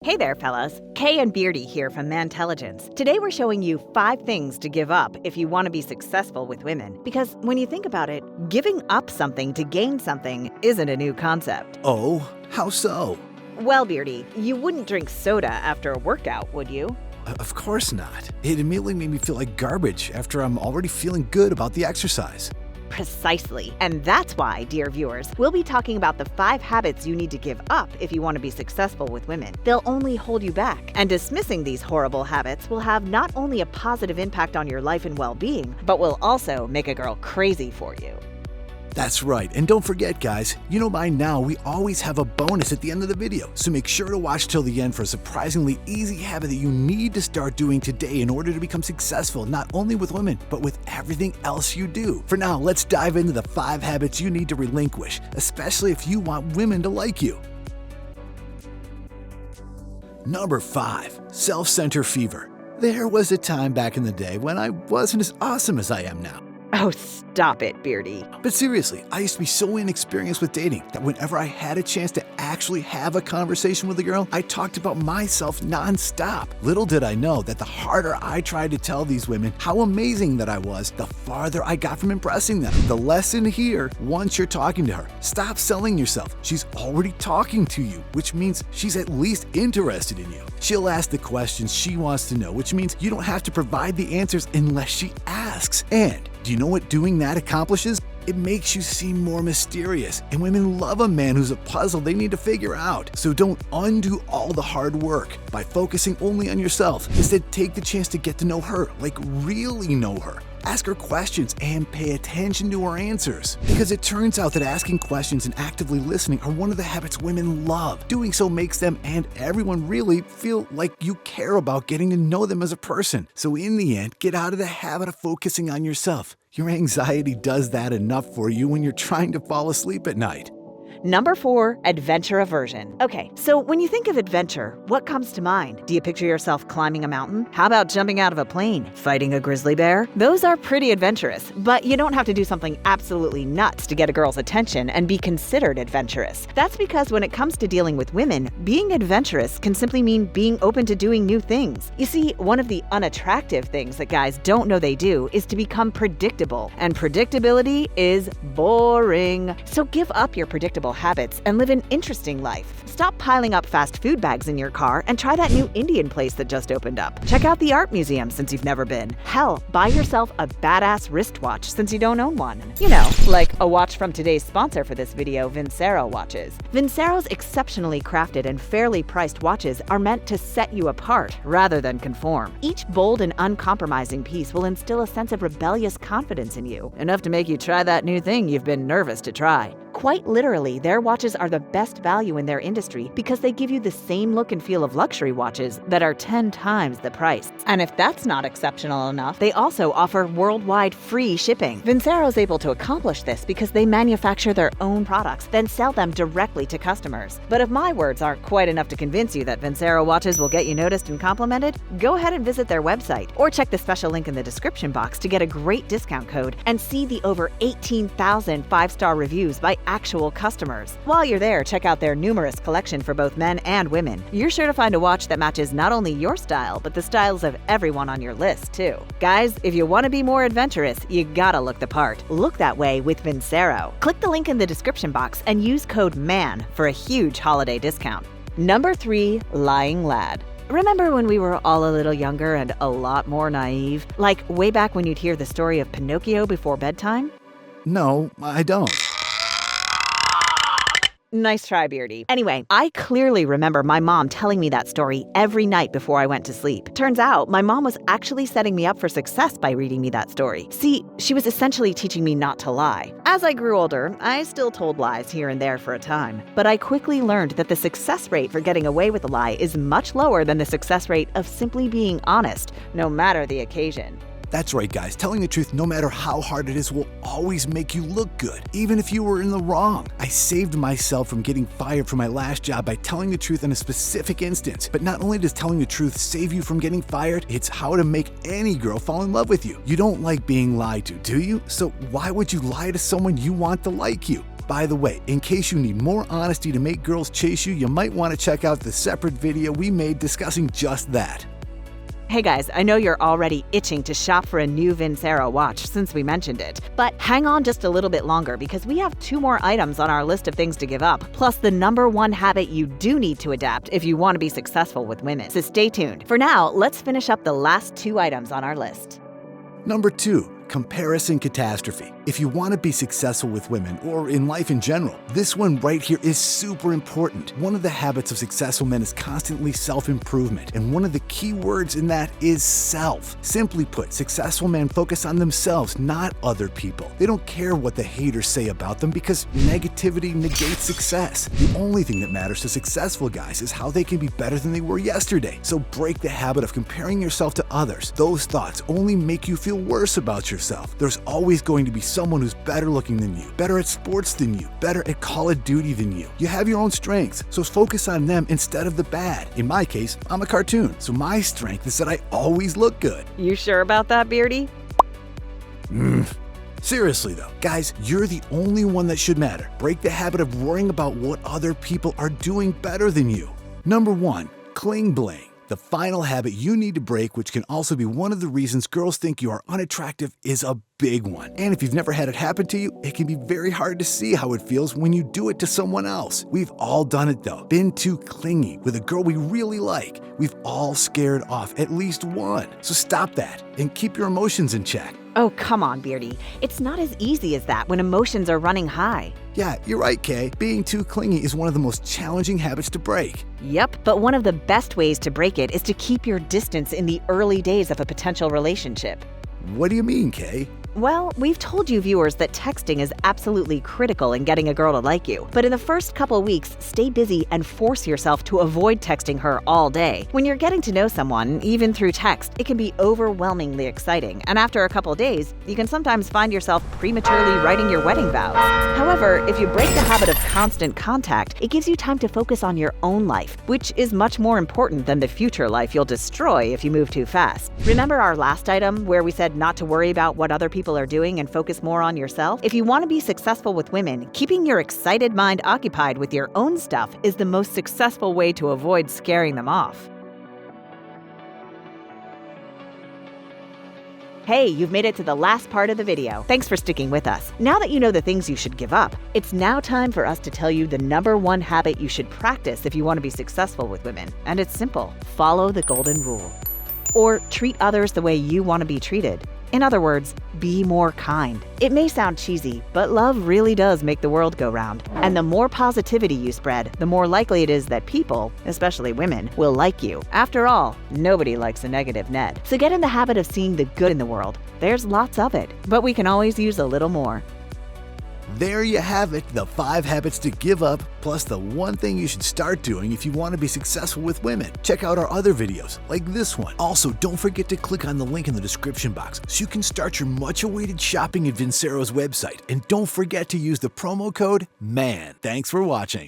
Hey there, fellas. Kay and Beardy here from Mantelligence. Today we're showing you 5 things to give up if you want to be successful with women. Because when you think about it, giving up something to gain something isn't a new concept. Oh, how so? Well, Beardy, you wouldn't drink soda after a workout, would you? Of course not. It immediately made me feel like garbage after I'm already feeling good about the exercise. Precisely. And that's why, dear viewers, we'll be talking about the 5 habits you need to give up if you want to be successful with women. They'll only hold you back. And dismissing these horrible habits will have not only a positive impact on your life and well-being, but will also make a girl crazy for you. That's right, and don't forget guys, you know by now we always have a bonus at the end of the video, so make sure to watch till the end for a surprisingly easy habit that you need to start doing today in order to become successful not only with women, but with everything else you do. For now, let's dive into the 5 habits you need to relinquish, especially if you want women to like you. Number 5. Self-center fever. There was a time back in the day when I wasn't as awesome as I am now. Oh, stop it, Beardy. But seriously, I used to be so inexperienced with dating that whenever I had a chance to actually have a conversation with a girl, I talked about myself nonstop. Little did I know that the harder I tried to tell these women how amazing that I was, the farther I got from impressing them. The lesson here, once you're talking to her, stop selling yourself. She's already talking to you, which means she's at least interested in you. She'll ask the questions she wants to know, which means you don't have to provide the answers unless she asks. And do you know what doing that accomplishes? It makes you seem more mysterious, and women love a man who's a puzzle they need to figure out. So don't undo all the hard work by focusing only on yourself. Instead, take the chance to get to know her, like really know her. Ask her questions and pay attention to her answers. Because it turns out that asking questions and actively listening are one of the habits women love. Doing so makes them and everyone really feel like you care about getting to know them as a person. So in the end, get out of the habit of focusing on yourself. Your anxiety does that enough for you when you're trying to fall asleep at night. Number 4, adventure aversion. Okay, so when you think of adventure, what comes to mind? Do you picture yourself climbing a mountain? How about jumping out of a plane? Fighting a grizzly bear? Those are pretty adventurous, but you don't have to do something absolutely nuts to get a girl's attention and be considered adventurous. That's because when it comes to dealing with women, being adventurous can simply mean being open to doing new things. You see, one of the unattractive things that guys don't know they do is to become predictable, and predictability is boring. So give up your predictable habits and live an interesting life. Stop piling up fast food bags in your car and try that new Indian place that just opened up. Check out the art museum since you've never been. Hell, buy yourself a badass wristwatch since you don't own one. You know, like a watch from today's sponsor for this video, Vincero watches. Vincero's exceptionally crafted and fairly priced watches are meant to set you apart rather than conform. Each bold and uncompromising piece will instill a sense of rebellious confidence in you, enough to make you try that new thing you've been nervous to try. Quite literally, their watches are the best value in their industry because they give you the same look and feel of luxury watches that are 10 times the price. And if that's not exceptional enough, they also offer worldwide free shipping. Vincero's able to accomplish this because they manufacture their own products, then sell them directly to customers. But if my words aren't quite enough to convince you that Vincero watches will get you noticed and complimented, go ahead and visit their website or check the special link in the description box to get a great discount code and see the over 18,000 5-star reviews by actual customers. While you're there, check out their numerous collection for both men and women. You're sure to find a watch that matches not only your style, but the styles of everyone on your list, too. Guys, if you want to be more adventurous, you gotta look the part. Look that way with Vincero. Click the link in the description box and use code MAN for a huge holiday discount. Number 3, lying lad. Remember when we were all a little younger and a lot more naive? Like way back when you'd hear the story of Pinocchio before bedtime? No, I don't. Nice try, Beardy. Anyway, I clearly remember my mom telling me that story every night before I went to sleep. Turns out, my mom was actually setting me up for success by reading me that story. See, she was essentially teaching me not to lie. As I grew older, I still told lies here and there for a time, but I quickly learned that the success rate for getting away with a lie is much lower than the success rate of simply being honest, no matter the occasion. That's right, guys. Telling the truth, no matter how hard it is, will always make you look good, even if you were in the wrong. I saved myself from getting fired from my last job by telling the truth in a specific instance. But not only does telling the truth save you from getting fired, it's how to make any girl fall in love with you. You don't like being lied to, do you? So why would you lie to someone you want to like you? By the way, in case you need more honesty to make girls chase you, you might want to check out the separate video we made discussing just that. Hey guys, I know you're already itching to shop for a new Vincero watch since we mentioned it, but hang on just a little bit longer because we have 2 more items on our list of things to give up, plus the #1 habit you do need to adapt if you want to be successful with women. So stay tuned. For now, let's finish up the last 2 items on our list. Number 2. Comparison catastrophe. If you want to be successful with women, or in life in general, this one right here is super important. One of the habits of successful men is constantly self-improvement, and one of the key words in that is self. Simply put, successful men focus on themselves, not other people. They don't care what the haters say about them because negativity negates success. The only thing that matters to successful guys is how they can be better than they were yesterday. So break the habit of comparing yourself to others. Those thoughts only make you feel worse about yourself. There's always going to be someone who's better looking than you, better at sports than you, better at Call of Duty than you. You have your own strengths, so focus on them instead of the bad. In my case, I'm a cartoon, so my strength is that I always look good. You sure about that, Beardy? Seriously though, guys, you're the only one that should matter. Break the habit of worrying about what other people are doing better than you. Number 1, cling bling. The final habit you need to break, which can also be one of the reasons girls think you are unattractive, is a big one. And if you've never had it happen to you, it can be very hard to see how it feels when you do it to someone else. We've all done it though. Been too clingy with a girl we really like. We've all scared off at least one. So stop that and keep your emotions in check. Oh, come on, Beardy. It's not as easy as that when emotions are running high. Yeah, you're right, Kay. Being too clingy is one of the most challenging habits to break. Yep, but one of the best ways to break it is to keep your distance in the early days of a potential relationship. What do you mean, Kay? Well, we've told you viewers that texting is absolutely critical in getting a girl to like you. But in the first couple weeks, stay busy and force yourself to avoid texting her all day. When you're getting to know someone, even through text, it can be overwhelmingly exciting. And after a couple days, you can sometimes find yourself prematurely writing your wedding vows. However, if you break the habit of constant contact, it gives you time to focus on your own life, which is much more important than the future life you'll destroy if you move too fast. Remember our last item where we said not to worry about what other people are doing and focus more on yourself? If you want to be successful with women, keeping your excited mind occupied with your own stuff is the most successful way to avoid scaring them off. Hey, you've made it to the last part of the video. Thanks for sticking with us. Now that you know the things you should give up, it's now time for us to tell you the #1 habit you should practice if you want to be successful with women. And it's simple. Follow the golden rule. Or treat others the way you want to be treated. In other words, be more kind. It may sound cheesy, but love really does make the world go round. And the more positivity you spread, the more likely it is that people, especially women, will like you. After all, nobody likes a negative Ned. So get in the habit of seeing the good in the world. There's lots of it, but we can always use a little more. There you have it, the 5 habits to give up, plus the one thing you should start doing if you want to be successful with women. Check out our other videos, like this one. Also, don't forget to click on the link in the description box so you can start your much-awaited shopping at Vincero's website. And don't forget to use the promo code MAN. Thanks for watching.